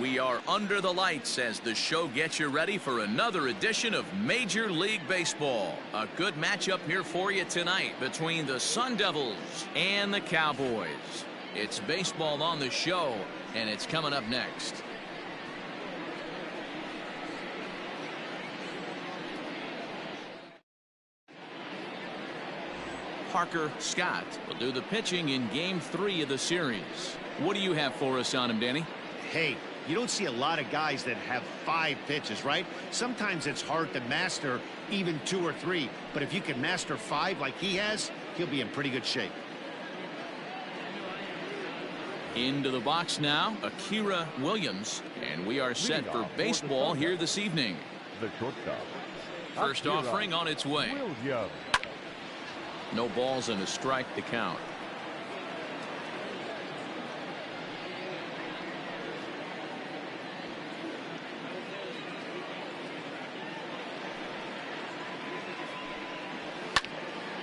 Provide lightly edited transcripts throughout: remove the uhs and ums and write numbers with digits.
We are under the lights as the show gets you ready for another edition of Major League Baseball. A good matchup here for you tonight between the Sun Devils and the Cowboys. It's baseball on the show, and it's coming up next. Parker Scott will do the pitching in Game 3 of the series. What do you have for us on him, Danny? Hey, you don't see a lot of guys that have 5 pitches, right? Sometimes it's hard to master even 2 or 3, but if you can master 5 like he has, he'll be in pretty good shape. Into the box now, Akira Williams, and we are set for baseball here this evening. The shortstop. First offering on its way. No balls and a strike to count.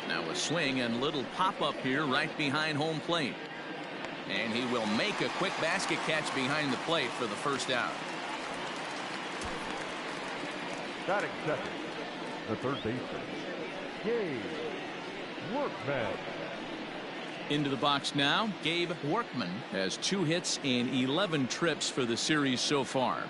Now a swing and little pop-up here right behind home plate. And he will make a quick basket catch behind the plate for the first out. Batting second, the third baseman, Gabe Workman. Into the box now, Gabe Workman has 2 hits and 11 trips for the series so far.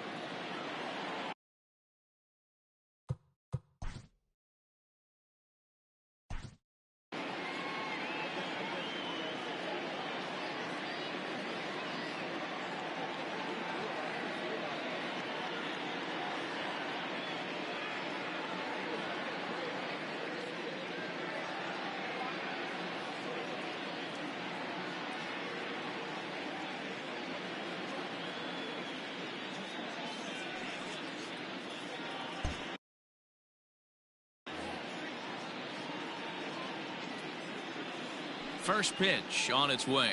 First pitch on its way.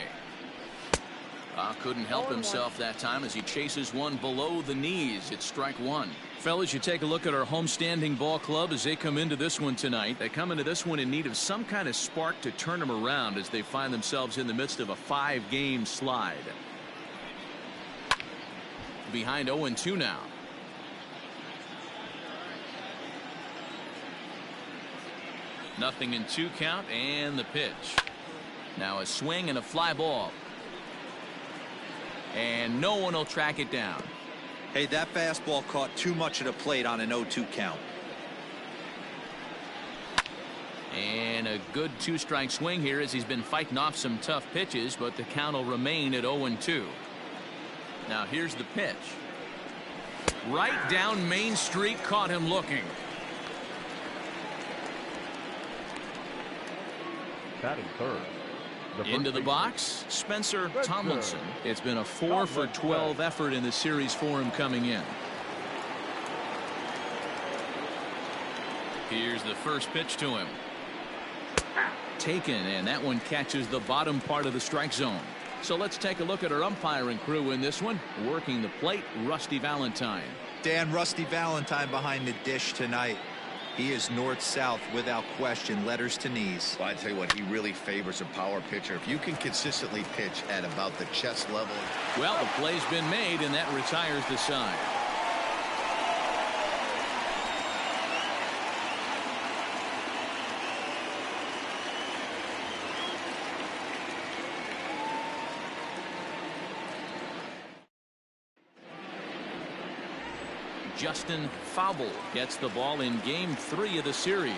Couldn't help himself that time as he chases one below the knees. It's strike 1. Fellas, you take a look at our homestanding ball club as they come into this one tonight. They come into this one in need of some kind of spark to turn them around as they find themselves in the midst of a 5-game slide. Behind 0-2 now. Nothing in 2 count, and the pitch. Now a swing and a fly ball. And no one will track it down. Hey, that fastball caught too much of the plate on an 0-2 count. And a good 2-strike swing here as he's been fighting off some tough pitches, but the count will remain at 0-2. Now here's the pitch. Right down Main Street, caught him looking. Batting third. Into the box, Spencer Tomlinson. It's been a 4-for-12 effort in the series for him coming in. Here's the first pitch to him. Taken, and that one catches the bottom part of the strike zone. So let's take a look at our umpiring crew in this one. Working the plate, Rusty Valentine. Dan, Rusty Valentine behind the dish tonight. He is north-south without question, letters to knees. Well, I tell you what, he really favors a power pitcher. If you can consistently pitch at about the chest level. Well, the play's been made, and that retires the side. Justin Fauble gets the ball in Game 3 of the series.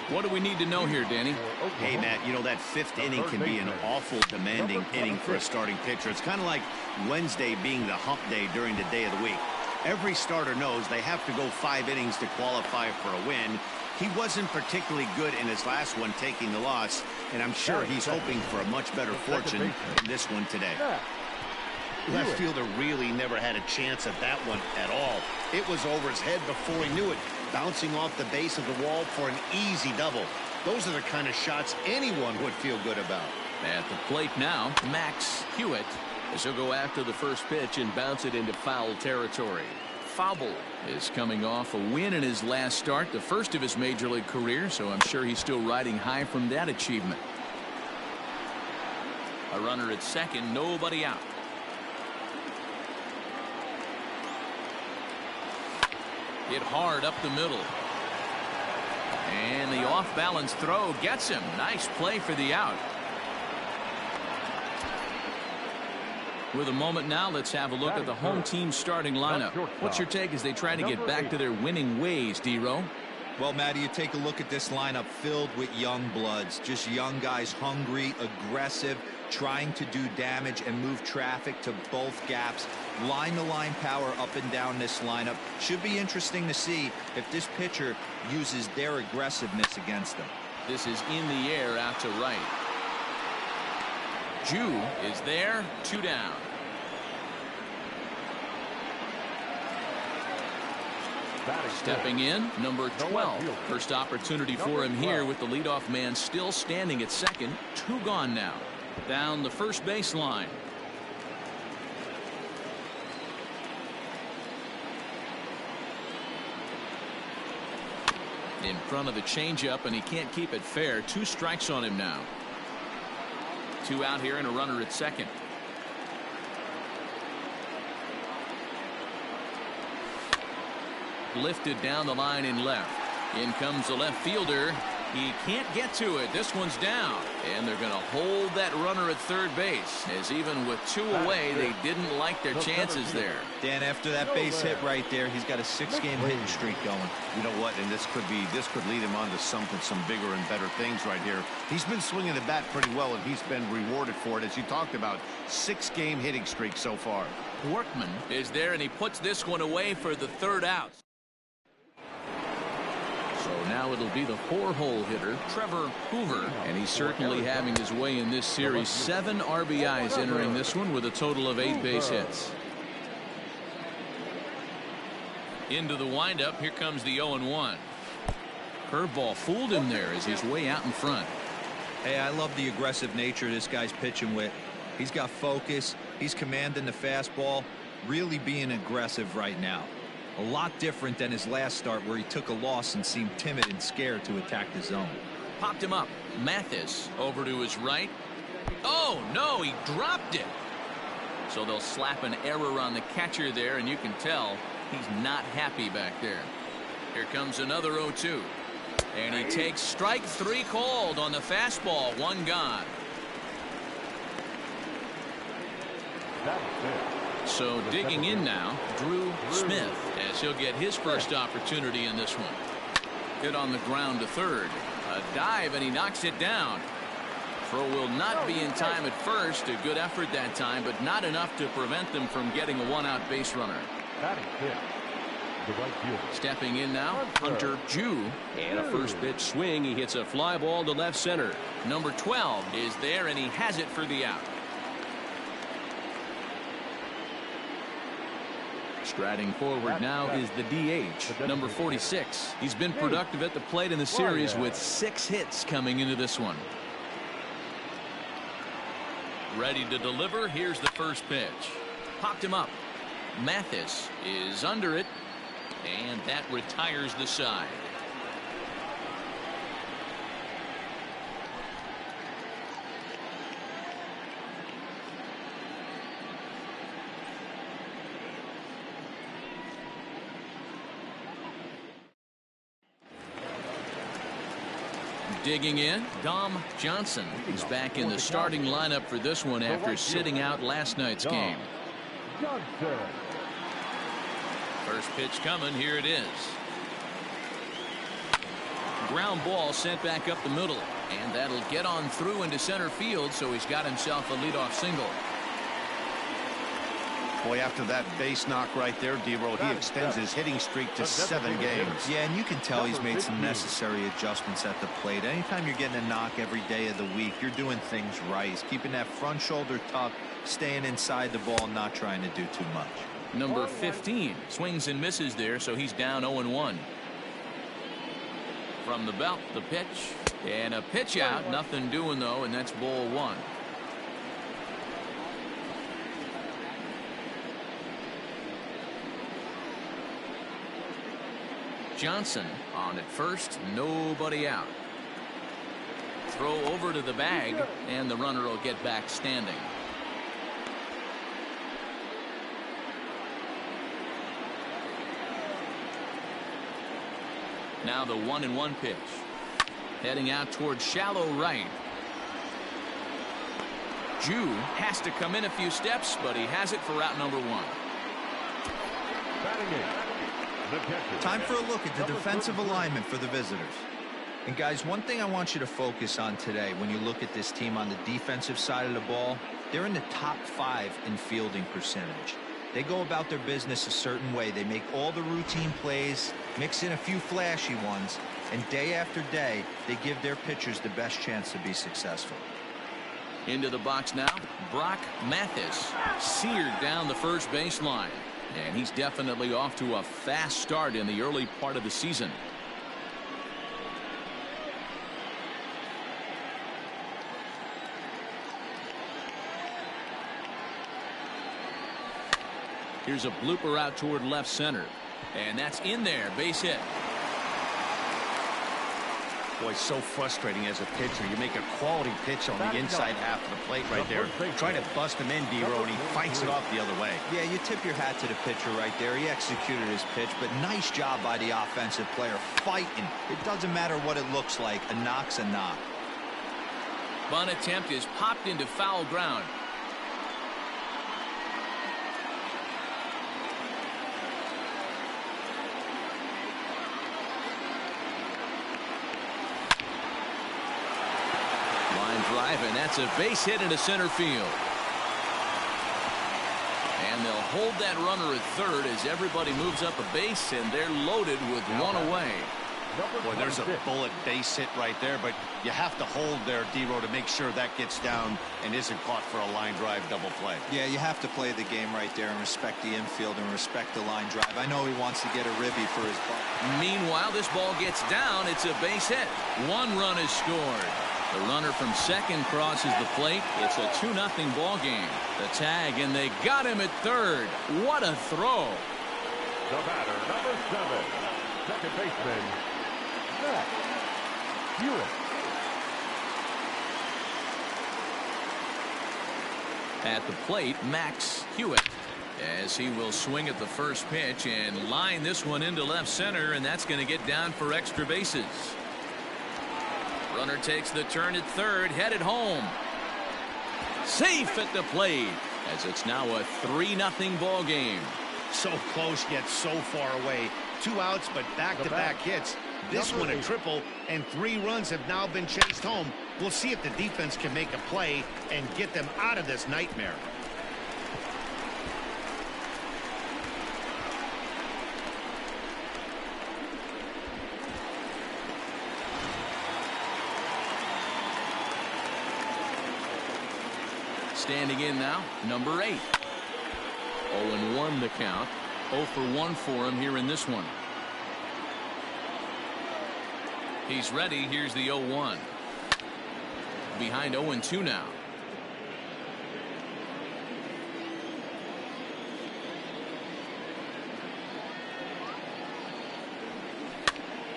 What do we need to know here, Danny? Hey, Matt, you know that 5th inning can be an awful demanding inning for a starting pitcher. It's kind of like Wednesday being the hump day during the day of the week. Every starter knows they have to go 5 innings to qualify for a win. He wasn't particularly good in his last one, taking the loss, and I'm sure he's hoping for a much better fortune in this one today. Left fielder really never had a chance at that one at all. It was over his head before he knew it, bouncing off the base of the wall for an easy double. Those are the kind of shots anyone would feel good about. At the plate now, Max Hewitt, as he'll go after the first pitch and bounce it into foul territory. Fauble is coming off a win in his last start, the first of his major league career, so I'm sure he's still riding high from that achievement. A runner at second, nobody out. Hit hard up the middle. And the off-balance throw gets him. Nice play for the out. With a moment now, let's have a look at the home team starting lineup. What's your take as they try to get back to their winning ways, D-Row? Well, Matty, you take a look at this lineup filled with young bloods, just young guys, hungry, aggressive, trying to do damage and move traffic to both gaps. Line-to-line power up and down this lineup. Should be interesting to see if this pitcher uses their aggressiveness against them. This is in the air out to right. Jew is there, 2 down. Stepping in, number 12. First opportunity for him here with the leadoff man still standing at second. 2 gone now. Down the first baseline. In front of the changeup, and he can't keep it fair. 2 strikes on him now. 2 out here and a runner at second. Lifted down the line in left. In comes the left fielder. He can't get to it. This one's down. And they're going to hold that runner at third base, as even with 2 away, they didn't like their chances there. Dan, after that base hit right there, he's got a 6-game hitting streak going. You know what? And this could lead him on to some bigger and better things right here. He's been swinging the bat pretty well, and he's been rewarded for it, as you talked about. 6-game hitting streak so far. Workman is there, and he puts this one away for the 3rd out. So now it'll be the 4-hole hitter, Trevor Hoover, and he's certainly having his way in this series. 7 RBIs entering this one with a total of 8 base hits. Into the windup. Here comes the 0-1. Curveball fooled him there as he's way out in front. Hey, I love the aggressive nature this guy's pitching with. He's got focus. He's commanding the fastball, really being aggressive right now. A lot different than his last start, where he took a loss and seemed timid and scared to attack the zone. Popped him up. Mathis over to his right. Oh, no, he dropped it. So they'll slap an error on the catcher there, and you can tell he's not happy back there. Here comes another 0-2. And he takes strike 3 called on the fastball. 1 gone. So digging in now, Drew Smith, as he'll get his first opportunity in this one. Hit on the ground to third. A dive, and he knocks it down. Throw will not be in time at first. A good effort that time, but not enough to prevent them from getting a 1-out base runner. Stepping in now, Hunter Jew. And a first pitch swing. He hits a fly ball to left center. Number 12 is there, and he has it for the out. Striding forward now is the DH, number 46. He's been productive at the plate in the series with 6 hits coming into this one. Ready to deliver. Here's the first pitch. Popped him up. Mathis is under it, and that retires the side. Digging in, Dom Johnson. He's back in the starting lineup for this one after sitting out last night's game. First pitch coming. Here it is. Ground ball sent back up the middle, and that'll get on through into center field, so he's got himself a leadoff single. Boy, after that base knock right there, D-Row, he extends his hitting streak to 7 games. Yeah, and you can tell he's made some necessary adjustments at the plate. Anytime you're getting a knock every day of the week, you're doing things right. He's keeping that front shoulder tucked, staying inside the ball, not trying to do too much. Number 15 swings and misses there, so he's down 0-1. From the belt, the pitch, and a pitch out. Nothing doing, though, and that's ball 1. Johnson on at first, nobody out. Throw over to the bag, and the runner will get back standing. Now the 1-1 pitch. Heading out towards shallow right. Jew has to come in a few steps, but he has it for out number 1. Time for a look at the defensive alignment for the visitors. And guys, one thing I want you to focus on today when you look at this team on the defensive side of the ball, they're in the top 5 in fielding percentage. They go about their business a certain way. They make all the routine plays, mix in a few flashy ones, and day after day, they give their pitchers the best chance to be successful. Into the box now, Brock Mathis seared down the first baseline. And he's definitely off to a fast start in the early part of the season. Here's a blooper out toward left center. And that's in there. Base hit. Boy, so frustrating as a pitcher. You make a quality pitch on the inside half of the plate right there. Try to bust him in, D-Row, and he fights it off the other way. Yeah, you tip your hat to the pitcher right there. He executed his pitch, but nice job by the offensive player fighting. It doesn't matter what it looks like. A knock's a knock. Bunt attempt is popped into foul ground. Drive, and that's a base hit into center field. And they'll hold that runner at third as everybody moves up a base, and they're loaded with one away. Boy, there's a bullet base hit right there, but you have to hold there, D-Row, to make sure that gets down and isn't caught for a line drive double play. Yeah, you have to play the game right there and respect the infield and respect the line drive. I know he wants to get a ribby for his ball. Meanwhile, this ball gets down. It's a base hit. 1 run is scored. The runner from second crosses the plate. It's a 2-0 ball game. The tag, and they got him at third. What a throw. The batter, number 7, second baseman, Max Hewitt. At the plate, Max Hewitt, as he will swing at the first pitch and line this one into left center, and that's going to get down for extra bases. Runner takes the turn at third, headed home. Safe at the plate, as it's now a 3-0 ball game. So close yet so far away. 2 outs, but back-to-back hits. This one a triple, and 3 runs have now been chased home. We'll see if the defense can make a play and get them out of this nightmare. Standing in now, number 8. 0-1 the count. 0 for 1 for him here in this one. He's ready. Here's the 0-1. Behind 0-2 now.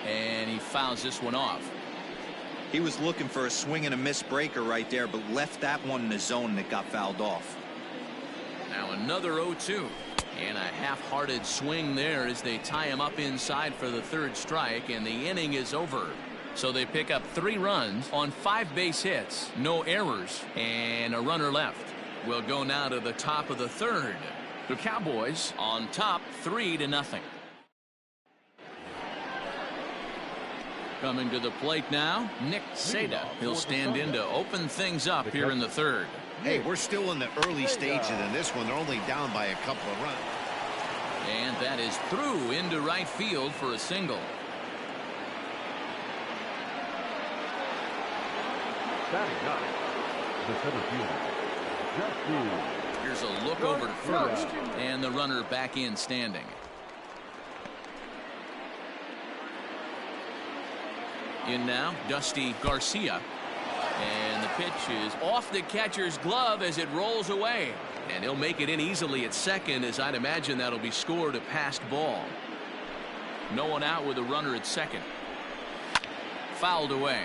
And he fouls this one off. He was looking for a swing and a miss breaker right there, but left that one in the zone that got fouled off. Now another 0-2. And a half-hearted swing there as they tie him up inside for the third strike, and the inning is over. So they pick up 3 runs on 5 base hits, no errors, and a runner left. We'll go now to the top of the third. The Cowboys on top 3-0. Coming to the plate now, Nick Seda. He'll stand in to open things up here in the third. Hey, we're still in the early stages in this one. They're only down by a couple of runs. And that is through into right field for a single. Batting ninth, the center fielder, Justin. Here's a look over to first, and the runner back in standing. In now, Dusty Garcia. And the pitch is off the catcher's glove as it rolls away. And he'll make it in easily at second, as I'd imagine that'll be scored a passed ball. No one out with a runner at second. Fouled away.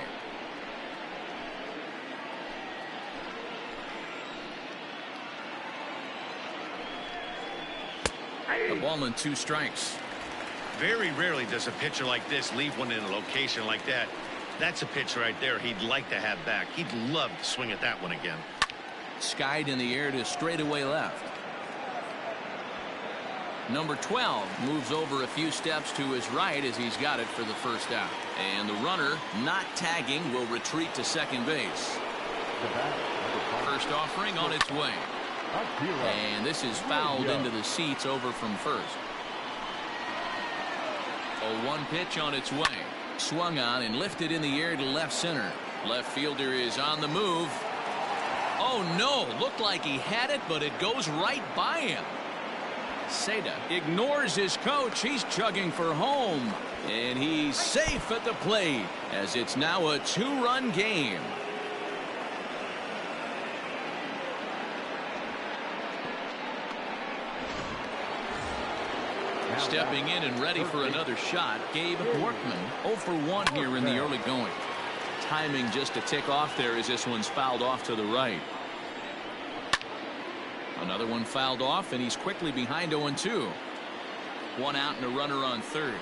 The ball and 2 strikes. Very rarely does a pitcher like this leave one in a location like that. That's a pitch right there he'd like to have back. He'd love to swing at that one again. Skied in the air to straightaway left. Number 12 moves over a few steps to his right as he's got it for the first out. And the runner, not tagging, will retreat to second base. First offering on its way. And this is fouled into the seats over from first. A 1 pitch on its way. Swung on and lifted in the air to left center. Left fielder is on the move. Oh no, looked like he had it, but it goes right by him. Seda ignores his coach. He's chugging for home. And he's safe at the plate as it's now a 2-run game. Stepping in and ready for another shot, Gabe Workman. 0 for 1 here in the early going. Timing just a tick off there as this one's fouled off to the right. Another one fouled off, and he's quickly behind 0-2. 1 out and a runner on third.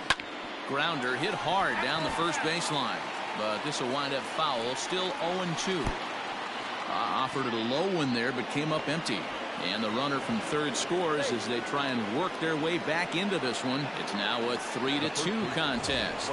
Grounder hit hard down the first baseline, but this will wind up foul. Still 0-2. Offered it a low one there, but came up empty. And the runner from third scores as they try and work their way back into this one. It's now a 3-2 contest.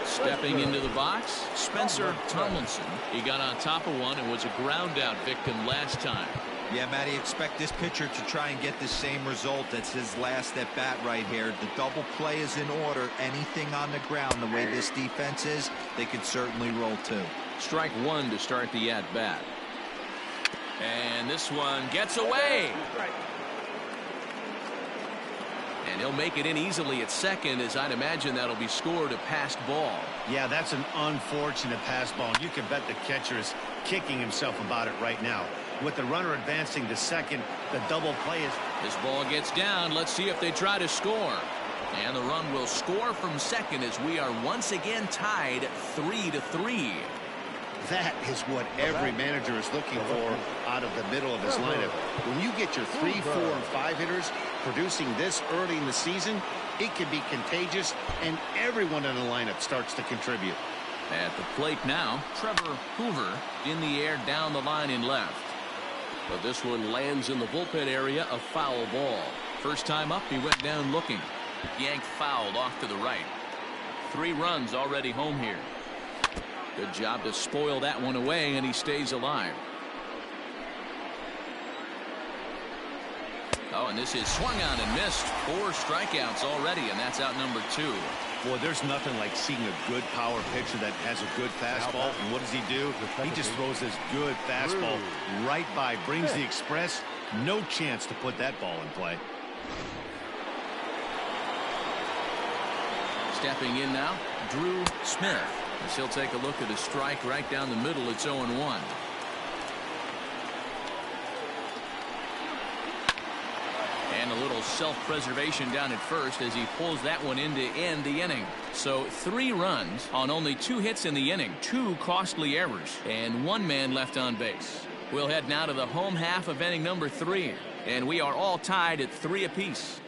Stepping into the box, Spencer Tomlinson. He got on top of one and was a ground out victim last time. Yeah, Matty, expect this pitcher to try and get the same result. That's his last at bat right here. The double play is in order. Anything on the ground, the way this defense is, they could certainly roll too. Strike 1 to start the at bat. And this one gets away. And he'll make it in easily at second, as I'd imagine that'll be scored a passed ball. Yeah, that's an unfortunate pass ball. You can bet the catcher is kicking himself about it right now. With the runner advancing to second, the double play is... This ball gets down. Let's see if they try to score. And the run will score from second as we are once again tied 3-3. That is what every manager is looking for out of the middle of his lineup. When you get your 3, 4, and 5 hitters producing this early in the season, it can be contagious, and everyone in the lineup starts to contribute. At the plate now, Trevor Hoover in the air down the line in left. But this one lands in the bullpen area, a foul ball. First time up, he went down looking. Yanked fouled off to the right. 3 runs already home here. Good job to spoil that one away, and he stays alive. Oh, and this is swung on and missed. 4 strikeouts already, and that's out number 2. Boy, there's nothing like seeing a good power pitcher that has a good fastball. And what does he do? He just throws this good fastball right by, brings the express. No chance to put that ball in play. Stepping in now, Drew Smith. As he'll take a look at a strike right down the middle. It's 0-1. And a little self-preservation down at first as he pulls that one in to end the inning. So 3 runs on only 2 hits in the inning. 2 costly errors and 1 man left on base. We'll head now to the home half of inning number 3. And we are all tied at 3 apiece.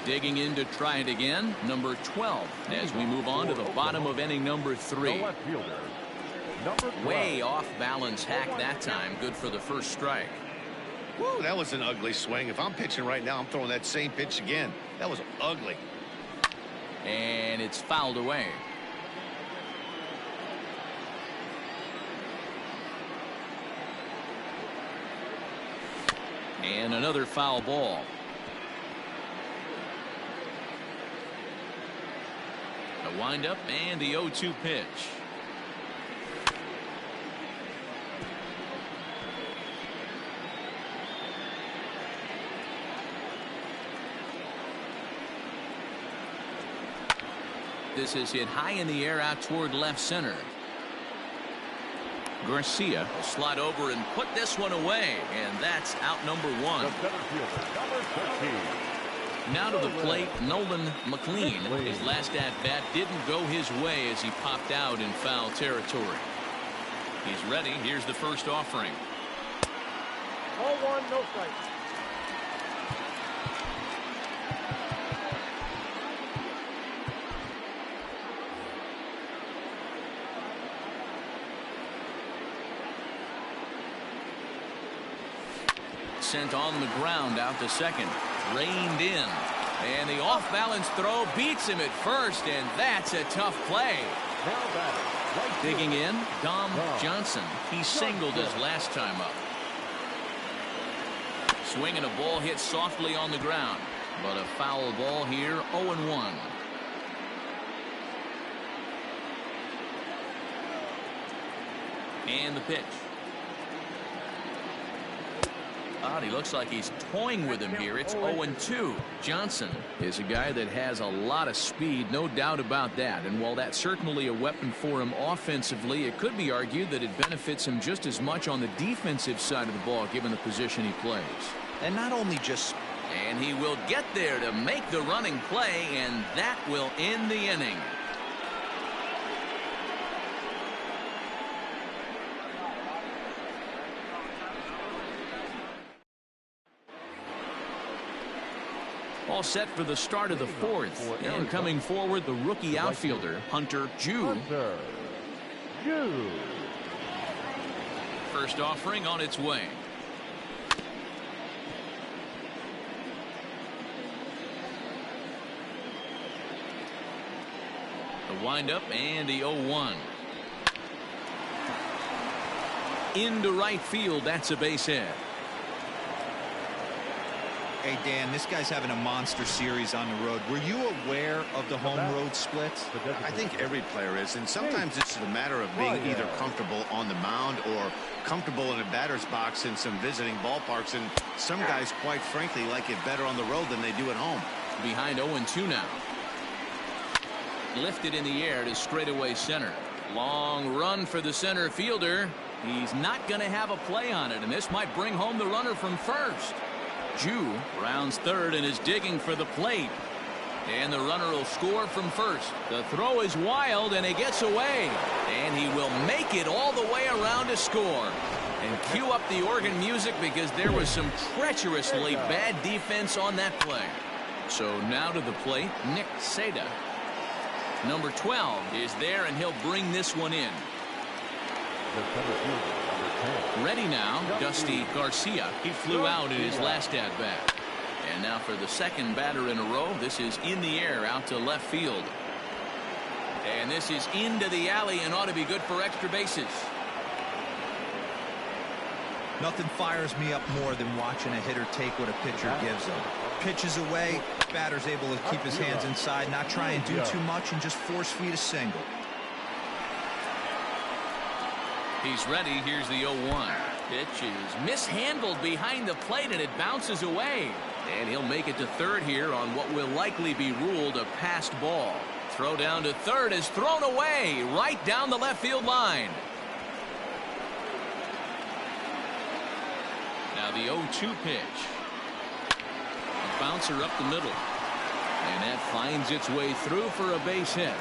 Digging in to try it again, number 12, as we move on to the bottom of inning number 3. Way off balance hack that time. Good for the first strike. Woo, that was an ugly swing. If I'm pitching right now, I'm throwing that same pitch again. That was ugly. And it's fouled away. And another foul ball. A windup and the 0-2 pitch. This is hit high in the air out toward left center. Garcia will slide over and put this one away, and that's out number 1. Now to the plate, Nolan Mclean. His last at-bat didn't go his way as he popped out in foul territory. He's ready. Here's the first offering. 0-1, no strike. sent on the ground out to second. Reined in. And the off-balance throw beats him at first, and that's a tough play. Digging in, Dom Johnson. He singled his last time up. Swinging a ball hit softly on the ground, but a foul ball here, 0-1. And the pitch. He looks like he's toying with him here. It's 0-2. Johnson is a guy that has a lot of speed, no doubt about that. And while that's certainly a weapon for him offensively, it could be argued that it benefits him just as much on the defensive side of the ball, given the position he plays. And not only just... And he will get there to make the running play, and that will end the inning. All set for the start of the fourth. And coming forward, the rookie outfielder, Hunter Jew. First offering on its way. The windup and the 0-1. Into right field. That's a base hit. Hey, Dan, this guy's having a monster series on the road. Were you aware of the home road splits? I think every player is, and sometimes it's a matter of being either comfortable on the mound or comfortable in a batter's box in some visiting ballparks, and some guys, quite frankly, like it better on the road than they do at home. Behind 0-2 now. Lifted in the air to straightaway center. Long run for the center fielder. He's not going to have a play on it, and this might bring home the runner from first. Jew rounds third and is digging for the plate. And the runner will score from first. The throw is wild, and he gets away. And he will make it all the way around to score. And cue up the organ music, because there was some treacherously bad defense on that play. So now to the plate, Nick Seda. Number 12 is there, and he'll bring this one in. Ready now, Dusty Garcia. He flew out in his last at-bat. And now for the second batter in a row, this is in the air out to left field. And this is into the alley and ought to be good for extra bases. Nothing fires me up more than watching a hitter take what a pitcher gives him. Pitches away, batter's able to keep his hands inside, not try and do too much, and just force feed a single. He's ready. Here's the 0-1. Pitch is mishandled behind the plate, and it bounces away. And he'll make it to third here on what will likely be ruled a passed ball. Throw down to third is thrown away right down the left field line. Now the 0-2 pitch. A bouncer up the middle. And that finds its way through for a base hit.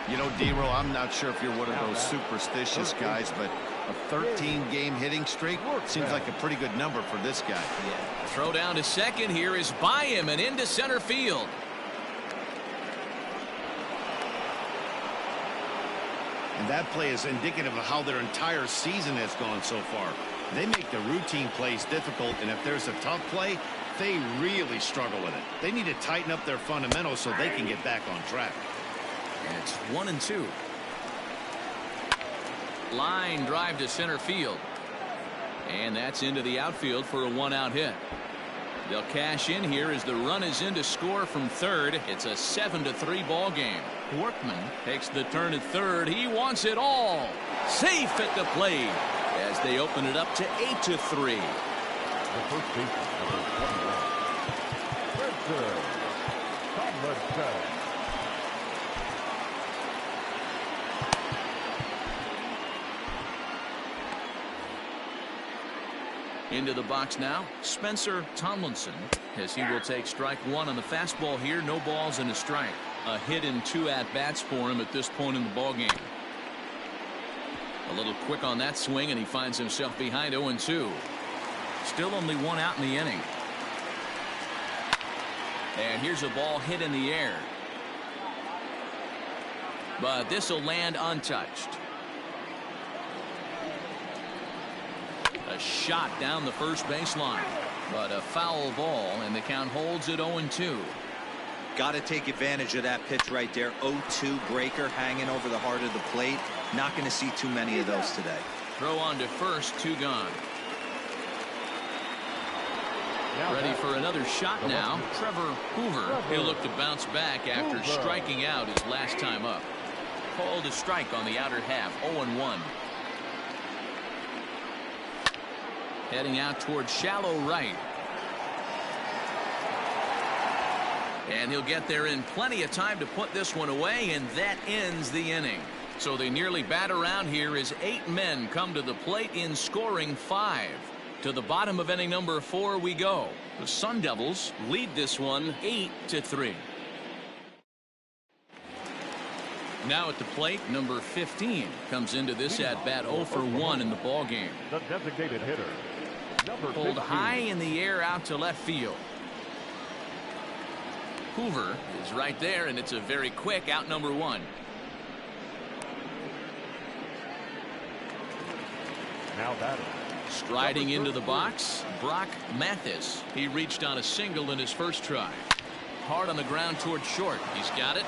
You know, D-Roll, I'm not sure if you're one of those superstitious guys, but a 13-game hitting streak seems like a pretty good number for this guy. Yeah. Throw down to second here is by him and into center field. And that play is indicative of how their entire season has gone so far. They make the routine plays difficult, and if there's a tough play, they really struggle with it. They need to tighten up their fundamentals so they can get back on track. And it's 1-2. Line drive to center field. And that's into the outfield for a one-out hit. They'll cash in here as the run is in to score from third. It's a 7-3 ball game. Workman takes the turn at third. He wants it all. Safe at the plate as they open it up to 8-3. The first baseman, number 21, Thompson. Into the box now, Spencer Tomlinson, as he will take strike one on the fastball here. No balls and a strike. A hit in 2 at-bats for him at this point in the ballgame. A little quick on that swing, and he finds himself behind 0-2. Still only 1 out in the inning. And here's a ball hit in the air. but this will land untouched. A shot down the first baseline, but a foul ball, and the count holds at 0-2. Got to take advantage of that pitch right there. 0-2 breaker hanging over the heart of the plate. Not going to see too many of those today. Throw on to first, 2 gone. Ready for another shot now. Trevor Hoover. He'll look to bounce back after striking out his last time up. Called a strike on the outer half. 0-1. Heading out towards shallow right. And he'll get there in plenty of time to put this one away, and that ends the inning. So they nearly bat around here as 8 men come to the plate in scoring 5. To the bottom of inning number 4 we go. The Sun Devils lead this one 8-3. Now at the plate, number 15 comes into this at bat 0 for 1 in the ball game. The designated hitter, number Pulled 15. high in the air out to left field. Hoover is right there, and it's a very quick out number 1. Now batting. Striding into the box, Brock Mathis. He reached on a single in his first try. Hard on the ground towards short. He's got it.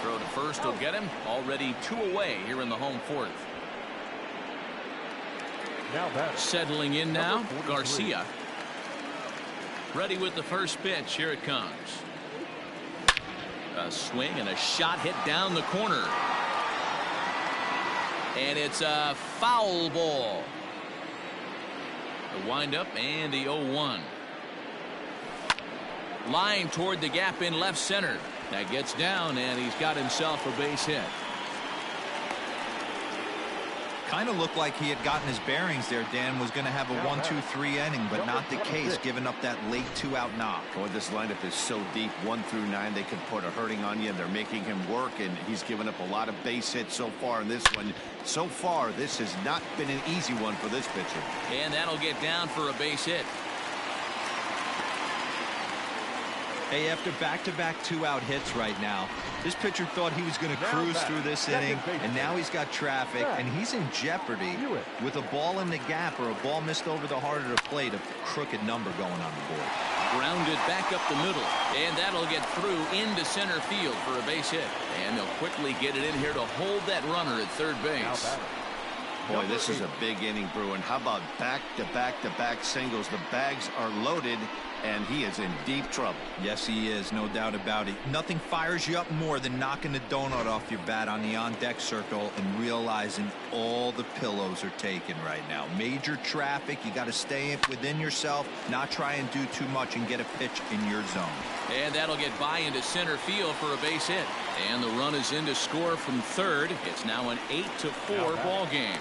Throw to first will get him. Already 2 away here in the home 4th. Now batting. Settling in now, Garcia. Ready with the first pitch. Here it comes. A swing and a shot hit down the corner. And it's a foul ball. The windup and the 0-1. Line toward the gap in left center. That gets down, and he's got himself a base hit. Kind of looked like he had gotten his bearings there. Dan was going to have a 1-2-3 inning, but not the case, giving up that late 2-out knock. Boy, this lineup is so deep, 1 through 9. They could put a hurting on you, and they're making him work, and he's given up a lot of base hits so far in this one. So far, this has not been an easy one for this pitcher. And that'll get down for a base hit. Hey, after back-to-back 2-out hits right now, this pitcher thought he was going to cruise through this inning, and now he's got traffic, and he's in jeopardy with a ball in the gap or a ball missed over the heart of the plate, a crooked number going on the board. Grounded back up the middle, and that'll get through into center field for a base hit. And they'll quickly get it in here to hold that runner at third base. Boy, this is a big inning, Bruin. How about back-to-back-to-back singles? The bags are loaded, and he is in deep trouble. Yes, he is, no doubt about it. Nothing fires you up more than knocking the donut off your bat on the on-deck circle and realizing all the pillows are taken right now. Major traffic. You got to stay within yourself, not try and do too much and get a pitch in your zone. And that'll get by into center field for a base hit. And the run is in to score from third. It's now an 8-4 ball game.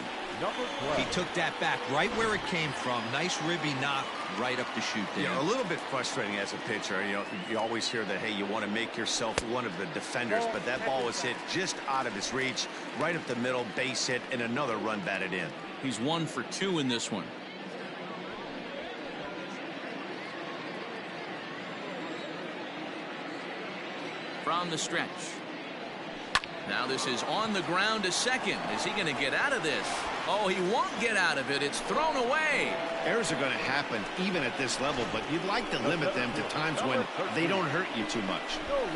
He took that back right where it came from. Nice ribby knock right up the chute there. You know, a little bit frustrating as a pitcher. You know, you always hear that, hey, you want to make yourself one of the defenders, but that ball was hit just out of his reach, right up the middle, base hit, and another run batted in. He's 1 for 2 in this one. From the stretch. Now this is on the ground to second. Is he going to get out of this? Oh, he won't get out of it. It's thrown away. Errors are going to happen even at this level, but you'd like to limit them to times when they don't hurt you too much.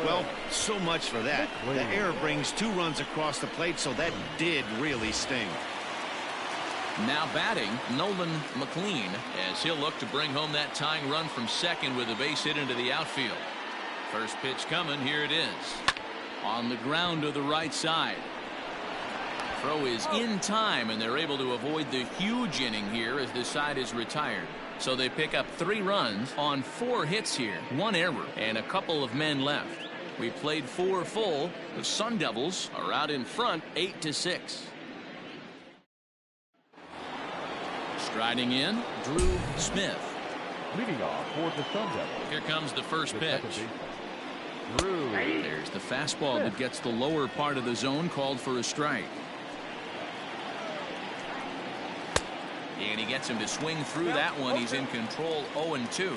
Well, so much for that. The error brings 2 runs across the plate, so that did really sting. Now batting, Nolan Mclean, as he'll look to bring home that tying run from second with a base hit into the outfield. First pitch coming. Here it is. On the ground to the right side. Throw is in time, and they're able to avoid the huge inning here as this side is retired. So they pick up 3 runs on 4 hits here, 1 error, and a couple of men left. We played 4 full. The Sun Devils are out in front 8-6. Striding in, Drew Smith. Leading off for the Sun Devils. Here comes the first pitch. There's the fastball that gets the lower part of the zone, called for a strike. And he gets him to swing through that one. He's in control, 0-2.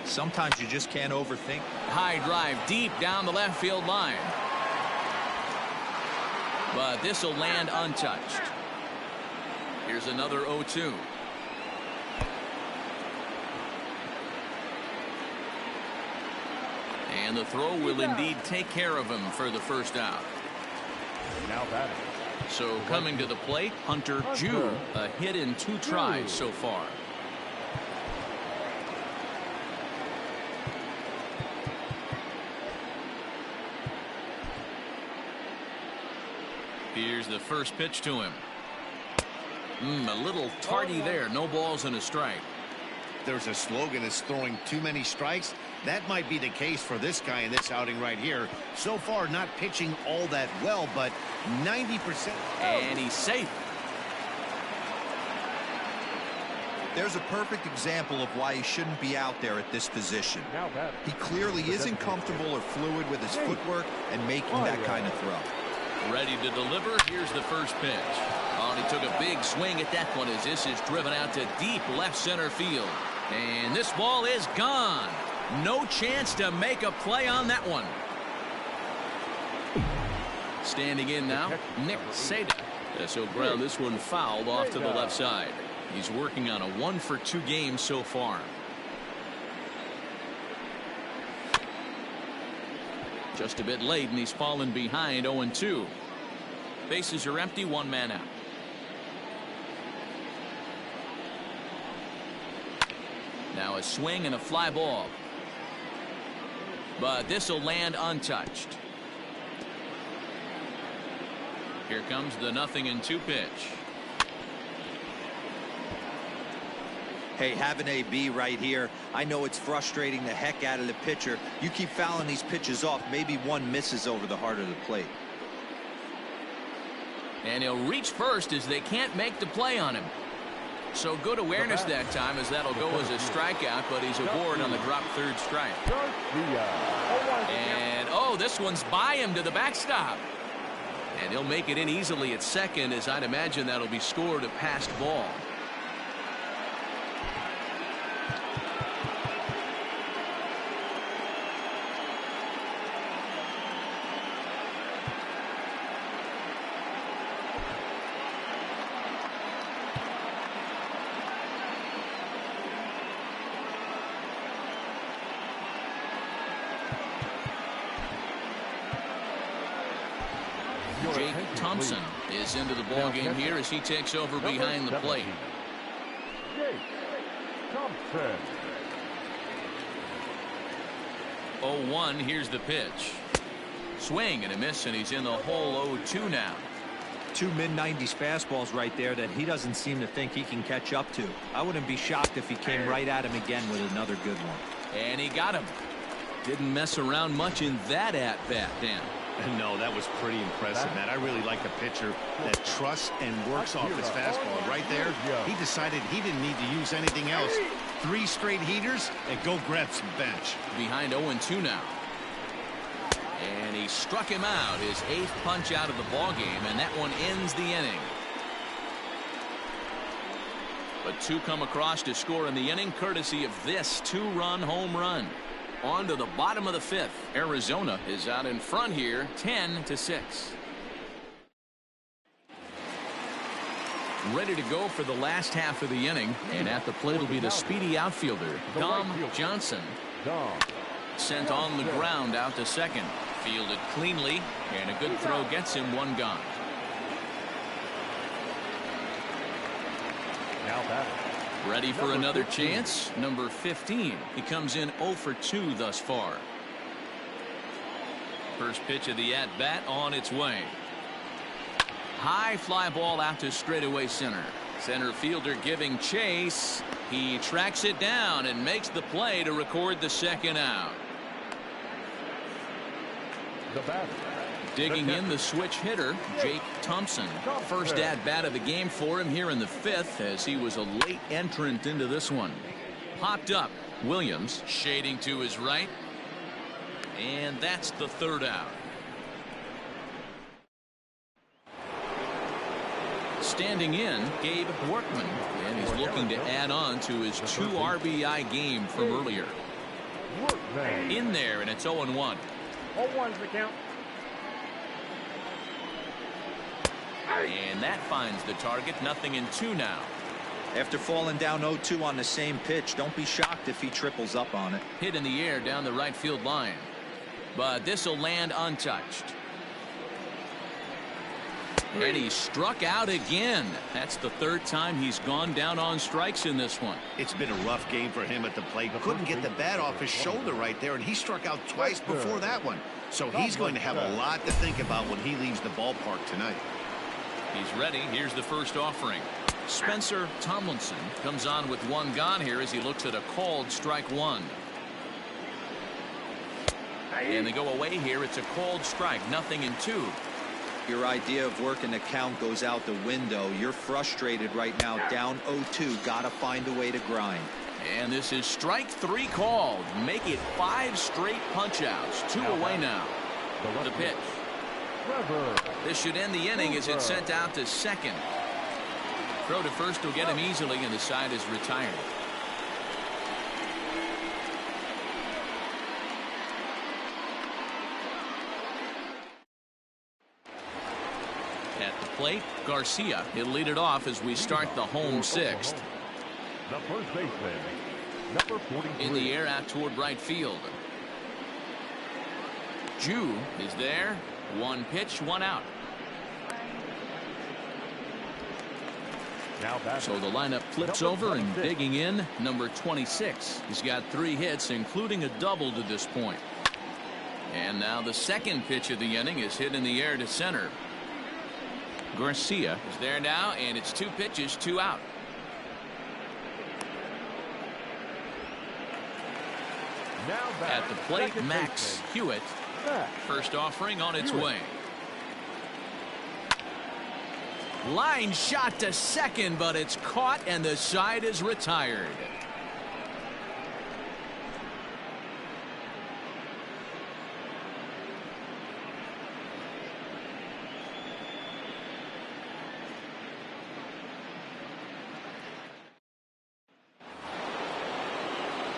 Sometimes you just can't overthink. High drive deep down the left field line. but this will land untouched. Here's another 0-2. And the throw will indeed take care of him for the first out. Now batting. So coming to the plate, Hunter Jew, a hit in 2 tries so far. Here's the first pitch to him. A little tardy there. No balls and a strike. There's a slogan that's throwing too many strikes. That might be the case for this guy in this outing right here. So far, not pitching all that well, but 90%. And he's safe. There's a perfect example of why he shouldn't be out there at this position. Now batting. He clearly isn't comfortable or fluid with his footwork and making that kind of throw. Ready to deliver. Here's the first pitch. Oh, and he took a big swing at that one as this is driven out to deep left center field. And this ball is gone. No chance to make a play on that one. Standing in now, Nick Seda. Yes, he'll ground this one fouled off to the left side. He's working on a 1-for-2 game so far. Just a bit late, and he's fallen behind 0-2. Bases are empty, 1 man out. Now a swing and a fly ball. But this will land untouched. Here comes the 0-2 pitch. Hey, have an AB right here. I know it's frustrating the heck out of the pitcher. You keep fouling these pitches off, maybe one misses over the heart of the plate. And he'll reach first as they can't make the play on him. So good awareness that time, as that'll go as a strikeout, but he's aboard on the drop third strike. And oh, this one's by him to the backstop. And he'll make it in easily at second, as I'd imagine that'll be scored a passed ball. Thompson is into the ball game here as he takes over behind the plate. Thompson. 0-1. Here's the pitch. Swing and a miss, and he's in the hole. 0-2 now. 2 mid-90s fastballs right there that he doesn't seem to think he can catch up to. I wouldn't be shocked if he came right at him again with another good one. And he got him. Didn't mess around much in that at-bat, Dan. No, that was pretty impressive, man. I really like a pitcher that trusts and works off his fastball. Right there, he decided he didn't need to use anything else. 3 straight heaters and go grab some bench. Behind 0-2 now. And he struck him out, his 8th punch out of the ball game, and that one ends the inning. But 2 come across to score in the inning, courtesy of this 2-run home run. On to the bottom of the 5th. Arizona is out in front here, 10-6. Ready to go for the last half of the inning, and at the plate will be the speedy outfielder, Dom Johnson. Sent on the ground out to second. Fielded cleanly, and a good throw gets him 1 gone. Now batting. Ready for another chance. Number 15. He comes in 0-for-2 thus far. First pitch of the at-bat on its way. High fly ball out to straightaway center. Center fielder giving chase. He tracks it down and makes the play to record the 2nd out. The batter. Digging in the switch hitter, Jake Thompson. First at-bat of the game for him here in the 5th, as he was a late entrant into this one. Popped up. Williams shading to his right. And that's the 3rd out. Standing in, Gabe Workman. And he's looking to add on to his 2 RBI game from earlier. In there, and it's 0-1. 0-1's the count. And that finds the target. 0-2 now. After falling down 0-2 on the same pitch, don't be shocked if he triples up on it. Hit in the air down the right field line. But this will land untouched. And he struck out again. That's the third time he's gone down on strikes in this one. It's been a rough game for him at the plate. Couldn't get the bat off his shoulder right there, and he struck out twice before that one. So he's going to have a lot to think about when he leaves the ballpark tonight. He's ready. Here's the first offering. Spencer Tomlinson comes on with one gone here as he looks at a called strike one. And they go away here. It's a called strike. 0-2. Your idea of working the count goes out the window. You're frustrated right now, down 0-2. Gotta find a way to grind. And this is strike 3 called. Make it 5 straight punch-outs. 2 away now. The pitch. This should end the inning as it's sent out to second. Throw to first will get him easily, and the side is retired. At the plate, Garcia. He'll lead it off as we start the home 6th. The first baseman, number 43. In the air out toward right field. Jew is there. 1 pitch, 1 out. So the lineup flips over, and digging in, number 26. He's got 3 hits, including a double to this point. And now the second pitch of the inning is hit in the air to center. Garcia is there now, and it's 2 pitches, 2 out. At the plate, Max Hewitt. First offering on its way. Line shot to second, but it's caught, and the side is retired.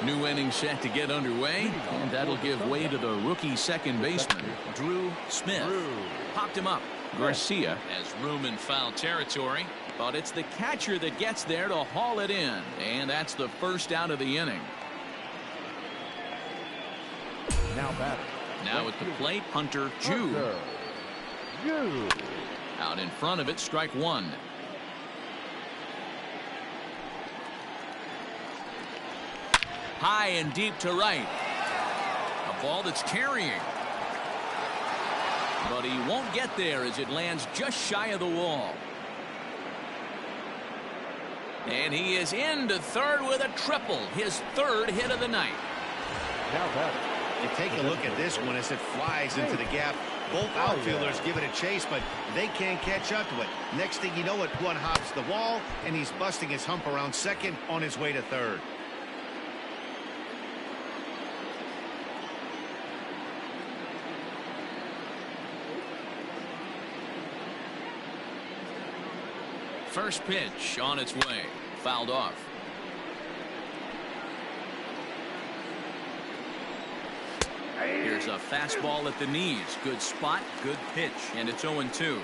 New inning set to get underway, and that'll give way to the rookie second baseman, Drew Smith. Popped him up. Garcia has room in foul territory, but it's the catcher that gets there to haul it in, and that's the first out of the inning. Now at the plate, Hunter Jew. Out in front of it, strike 1. High and deep to right. A ball that's carrying. But he won't get there as it lands just shy of the wall. And he is into third with a triple. His 3rd hit of the night. You take a look at this one as it flies into the gap. Both outfielders give it a chase, but they can't catch up to it. Next thing you know it, one hops the wall, and he's busting his hump around second on his way to third. First pitch on its way. Fouled off. Here's a fastball at the knees. Good spot, good pitch, and it's 0-2.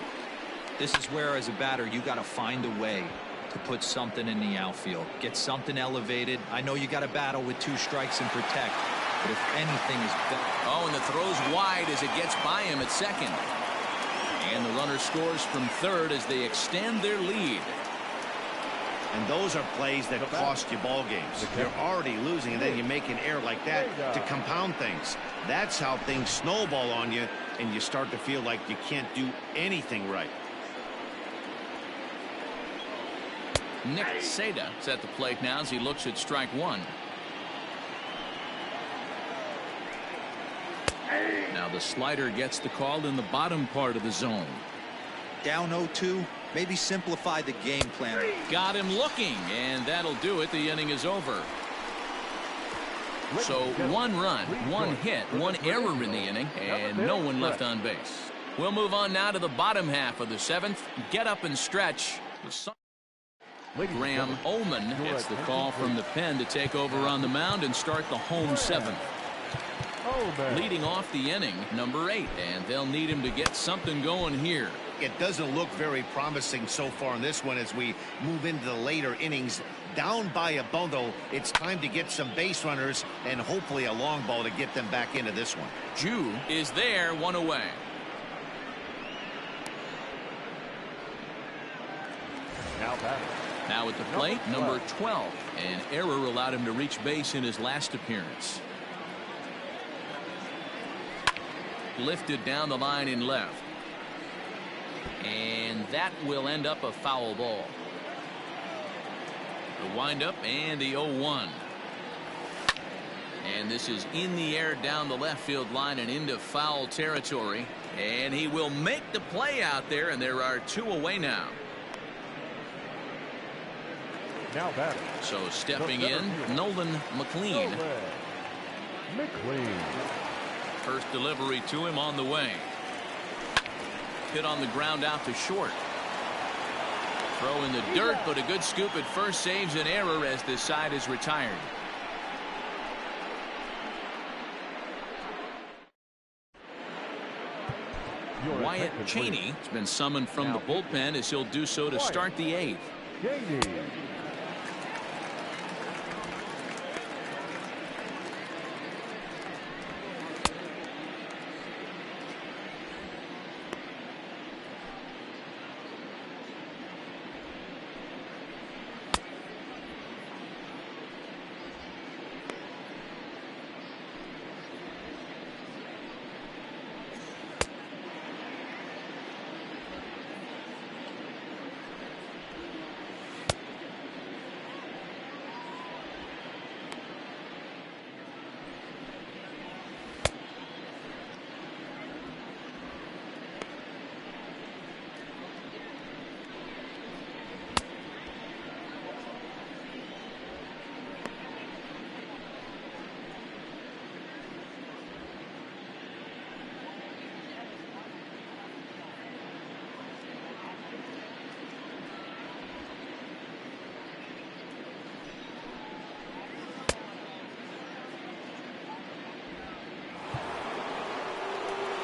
This is where, as a batter, you got to find a way to put something in the outfield. Get something elevated. I know you got to battle with 2 strikes and protect, but if anything is better. Oh, and the throw's wide as it gets by him at second. And the runner scores from third as they extend their lead. And those are plays that cost you ball games. You're already losing, and then you make an error like that to compound things. That's how things snowball on you, and you start to feel like you can't do anything right. Nick Seda is at the plate now as he looks at strike 1. Now the slider gets the call in the bottom part of the zone. Down 0-2, maybe simplify the game plan. Got him looking, and that'll do it. The inning is over. So 1 run, 1 hit, 1 error in the inning, and no one left on base. We'll move on now to the bottom half of the 7th. Get up and stretch. Graham Ullman gets the call from the pen to take over on the mound and start the home 7th. Leading off the inning, number 8, and they'll need him to get something going here. it doesn't look very promising so far in this one as we move into the later innings. Down by a bundle, it's time to get some base runners and hopefully a long ball to get them back into this one. Jew is there, one away. Now at the plate, number 12. An error allowed him to reach base in his last appearance. Lifted down the line in left. And that will end up a foul ball. The windup and the 0-1. And this is in the air down the left field line and into foul territory. And he will make the play out there, and there are 2 away now. So stepping in, Nolan Mclean. First delivery to him on the way. Hit on the ground out to short. Throw in the dirt, but a good scoop at first saves an error as this side is retired. Wyatt Cheney has been summoned from the bullpen as he'll do so to start the 8th.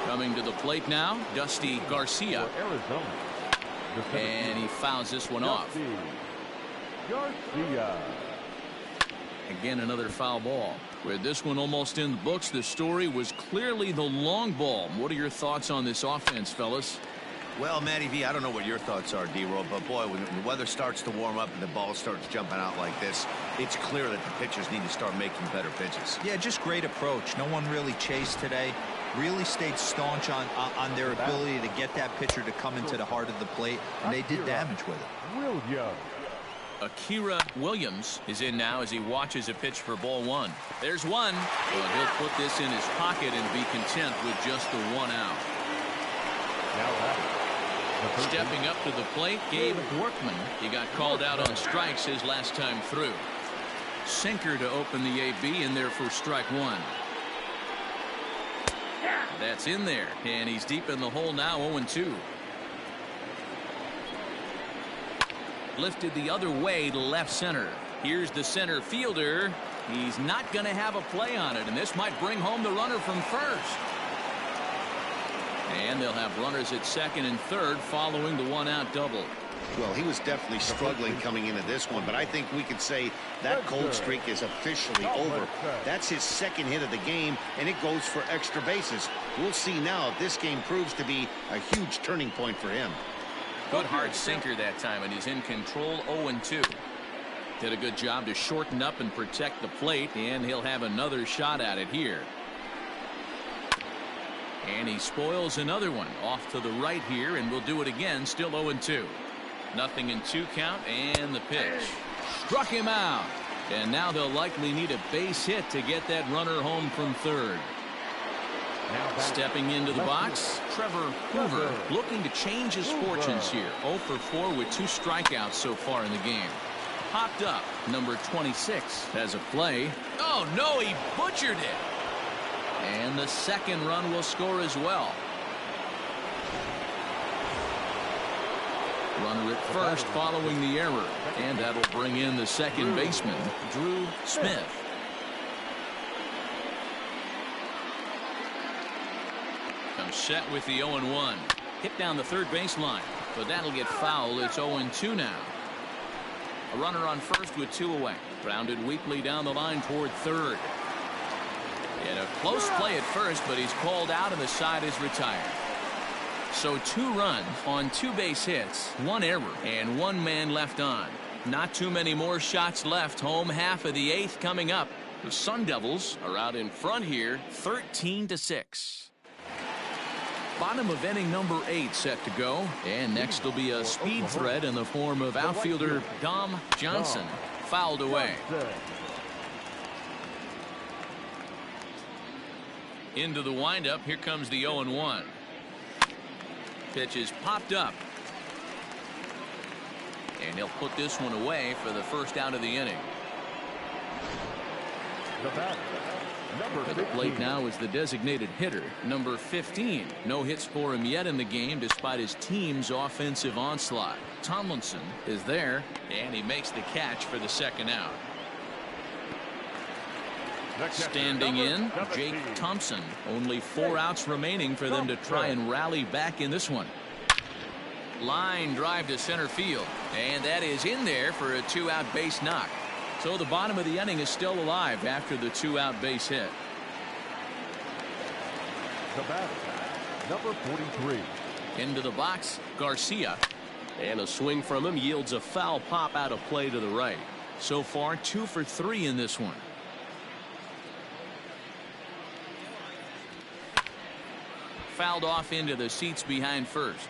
Coming to the plate now, Dusty Garcia. And he fouls this one off. Again, another foul ball. With this one almost in the books, the story was clearly the long ball. What are your thoughts on this offense, fellas? Well, Matty V, I don't know what your thoughts are, D-Roll, but boy, when the weather starts to warm up and the ball starts jumping out like this, it's clear that the pitchers need to start making better pitches. Yeah, just great approach. No one really chased today. Really stayed staunch on their ability to get that pitcher to come into the heart of the plate, and they did damage with it. Akira Williams is in now as he watches a pitch for ball 1. There's one. Well, he'll put this in his pocket and be content with just the 1 out. Stepping up to the plate, Gabe Workman. He got called out on strikes his last time through. Sinker to open the AB in there for strike 1. That's in there, and he's deep in the hole now, 0-2. Lifted the other way to left center. Here's the center fielder. He's not going to have a play on it, and this might bring home the runner from first. And they'll have runners at second and third following the 1-out double. Well, he was definitely struggling coming into this one, but I think we could say that cold streak is officially over. That's his second hit of the game, and it goes for extra bases. We'll see now if this game proves to be a huge turning point for him. Good hard sinker that time, and he's in control, 0-2. Did a good job to shorten up and protect the plate, and he'll have another shot at it here. And he spoils another one off to the right here, and will do it again, still 0-2. Nothing in 2 count, and the pitch. Struck him out. And now they'll likely need a base hit to get that runner home from third. Stepping into the box, Trevor Hoover looking to change his fortunes here. 0 for 4 with 2 strikeouts so far in the game. Popped up, number 26 has a play. Oh, no, he butchered it. And the second run will score as well. Runner at first following the error, and that'll bring in the second baseman, Drew Smith. Comes set with the 0-1. Hit down the third baseline, but that'll get foul. It's 0-2 now. A runner on first with 2 away. Grounded weakly down the line toward third. And a close play at first, but he's called out and the side is retired. So 2 runs on 2 base hits, 1 error, and 1 man left on. Not too many more shots left. Home half of the 8th coming up. The Sun Devils are out in front here, 13-6. Bottom of inning number 8 set to go. And next will be a speed threat in the form of outfielder Dom Johnson. Fouled away. Into the windup. Here comes the 0-1. Pitch is popped up. And he'll put this one away for the first out of the inning. To the plate now is the designated hitter, number 15. No hits for him yet in the game despite his team's offensive onslaught. Tomlinson is there, and he makes the catch for the second out. Standing in, Jake Thompson. Only 4 outs remaining for them to try and rally back in this one. Line drive to center field, and that is in there for a 2-out base knock. So the bottom of the inning is still alive after the 2-out base hit. The batter, number 43. Into the box, Garcia. And a swing from him yields a foul pop out of play to the right. So far 2 for 3 in this one. Fouled off into the seats behind first.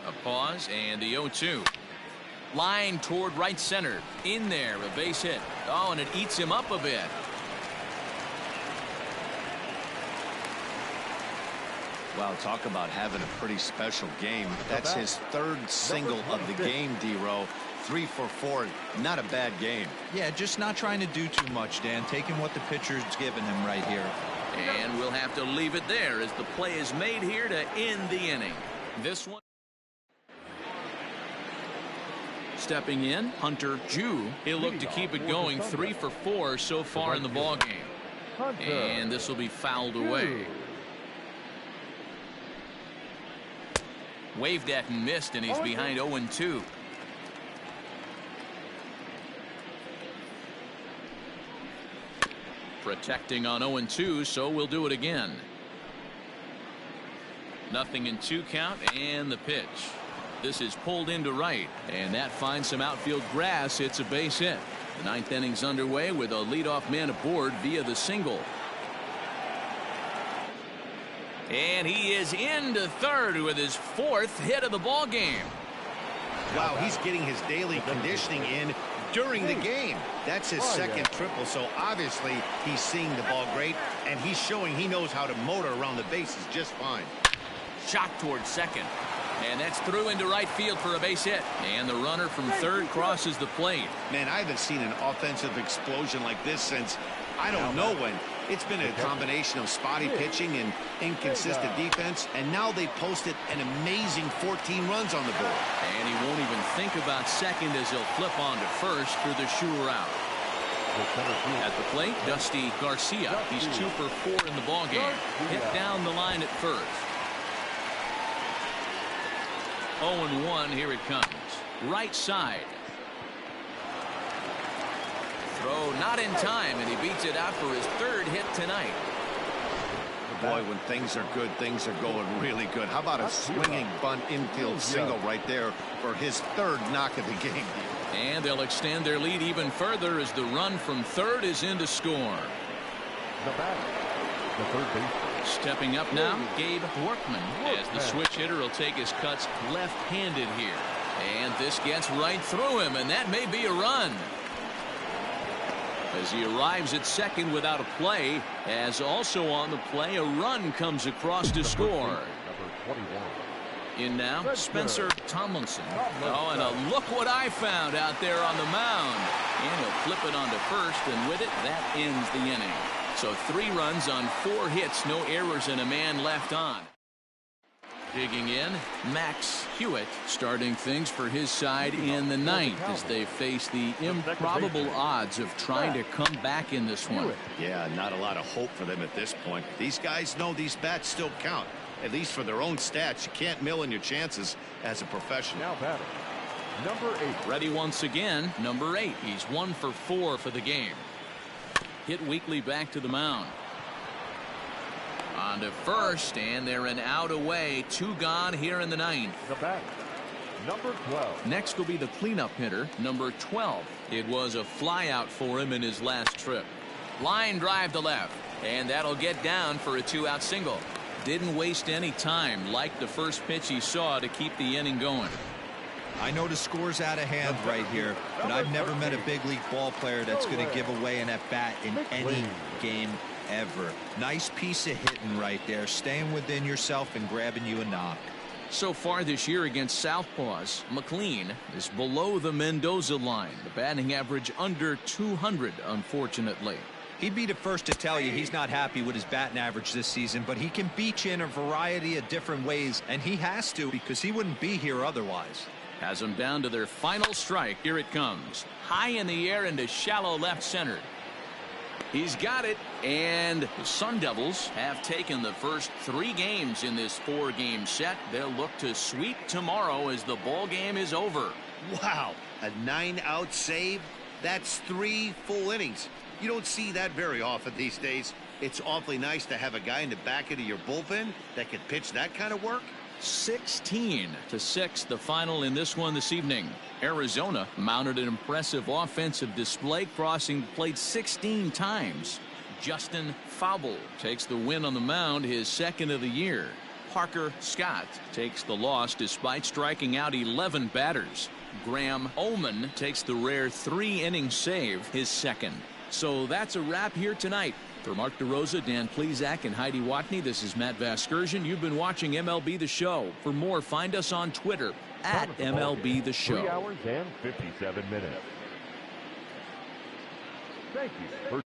A pause and the 0-2. Line toward right center. In there, a base hit. Oh, and it eats him up a bit. Wow, talk about having a pretty special game. That's his 3rd single of the game, D-Row. 3 for 4. Not a bad game. Yeah, just not trying to do too much, Dan. Taking what the pitcher's given him right here. And we'll have to leave it there as the play is made here to end the inning. This one. Stepping in, Hunter Jew. He'll look to keep it going. 3 for 4 so far in the ball game. And this will be fouled away. Waved at and missed, and he's behind 0-2. Protecting on 0-2, so we'll do it again. 0-2 count, and the pitch. This is pulled into right, and that finds some outfield grass. It's a base hit. The 9th inning's underway with a leadoff man aboard via the single. And he is into third with his 4th hit of the ball game. Wow, he's getting his daily conditioning in during the game. That's his 2nd triple, so obviously he's seeing the ball great, and he's showing he knows how to motor around the bases just fine. Shot towards second. And that's through into right field for a base hit. And the runner from third crosses the plate. Man, I haven't seen an offensive explosion like this since I don't know when. It's been a combination of spotty pitching and inconsistent defense, and now they posted an amazing 14 runs on the board. And he won't even think about second as he'll flip on to first for the sure out. At the plate, Dusty Garcia. He's 2 for 4 in the ballgame. Hit down the line at first. 0-1, here it comes. Right side. Throw not in time, and he beats it out for his 3rd hit tonight. Boy, when things are good, things are going really good. How about a swinging bunt infield single right there for his 3rd knock of the game? And they'll extend their lead even further as the run from third is in to score. The batter, the third baseman. Stepping up now, Gabe Workman, as the switch hitter will take his cuts left-handed here. And this gets right through him, and that may be a run. As he arrives at second without a play, as also on the play, a run comes across to score. In now, Spencer Tomlinson. Oh, and a look what I found out there on the mound. And he'll flip it onto first, and with it, that ends the inning. So 3 runs on 4 hits, no errors, and a man left on. Digging in, Max Hewitt starting things for his side in the ninth as they face the improbable odds of trying to come back in this one. Yeah, not a lot of hope for them at this point. These guys know these bats still count, at least for their own stats. You can't mill in your chances as a professional. Now batting, number 8. Ready once again, number 8. He's 1 for 4 for the game. Hit weakly back to the mound. On to first, and they're an out away. 2 gone here in the ninth. The bat, number 12. Next will be the cleanup hitter, number 12. It was a fly out for him in his last trip. Line drive to left, and that'll get down for a 2-out single. Didn't waste any time, like the first pitch he saw, to keep the inning going. I know the score's out of hand right here, but I've never met a big league ball player that's going to give away an at-bat in any game ever. Nice piece of hitting right there, staying within yourself and grabbing you a knock. So far this year against Southpaws, McLean is below the Mendoza line. The batting average under 200, unfortunately. He'd be the first to tell you he's not happy with his batting average this season, but he can beat you in a variety of different ways, and he has to because he wouldn't be here otherwise. Has them down to their final strike. Here it comes. High in the air into shallow left center. He's got it, and the Sun Devils have taken the first 3 games in this 4-game set. They'll look to sweep tomorrow as the ball game is over. Wow, a 9-out save? That's 3 full innings. You don't see that very often these days. It's awfully nice to have a guy in the back end of your bullpen that can pitch that kind of work. 16-6 the final in this one this evening. Arizona mounted an impressive offensive display, crossing the plate 16 times. Justin Faubel takes the win on the mound, his 2nd of the year. Parker Scott takes the loss despite striking out 11 batters. Graham Ullman takes the rare 3-inning save, his 2nd. So that's a wrap here tonight. For Mark DeRosa, Dan Plesac, and Heidi Watney, this is Matt Vasgersian. You've been watching MLB The Show. For more, find us on Twitter at MLB The Show. 3 hours and 57 minutes. Thank you for